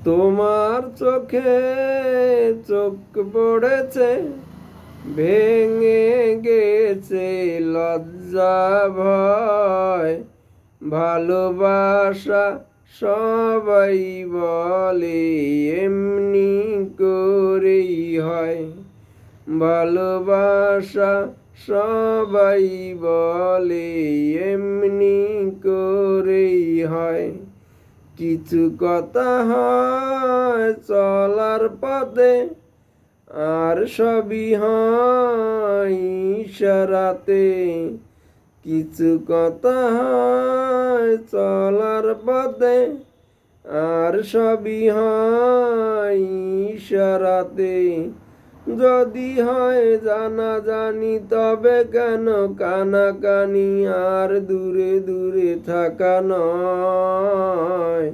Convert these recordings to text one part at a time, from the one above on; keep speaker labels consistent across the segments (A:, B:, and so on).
A: তোমার চোখে চোখ পড়েছে, ভেঙে গেছে লজ্জা ভয়। ভালোবাসা সবাই বলে এমনি করেই হয়। ভালোবাসা সবাই বলে এমনি করেই হয়। কিছু কথা হয় চলার পথে, আর সবই হয় ইশারাতে। কিছু কথা হয় চলার পথে, আর সবই হয় ইশারাতে। যদি হয় জানাজানি তবে কেন কানাকানি, আর দূরে দূরে থাকা নয়।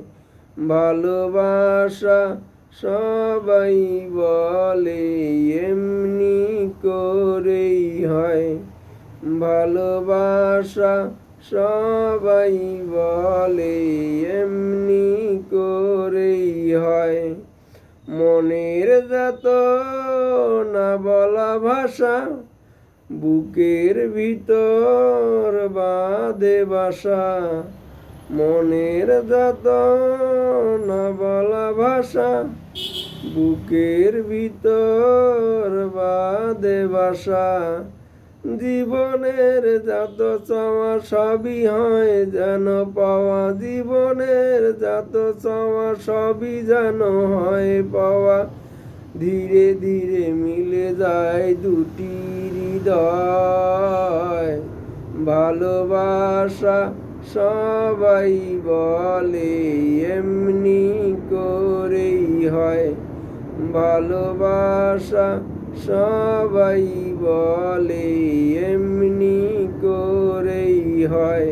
A: ভালোবাসা সবাই বলে এমনি করেই হয়। ভালোবাসা সবাই বলে এমনি করেই হয়। মনের যত না বলা ভাষা, বুকের ভিতর বাঁধে বাসা। মনের যত না বলা ভাষা, বুকের ভিতর বাঁধে বাসা। জীবনের যত চাওয়া সবই হয় যেন পাওয়া। জীবনের যত চাওয়া সবই যেন হয় পাওয়া। ধীরে ধীরে মিলে যায় দুটি হৃদয়। ভালোবাসা সবাই বলে এমনি করেই হয়। ভালোবাসা সবাই বলে এমনি করেই হয়।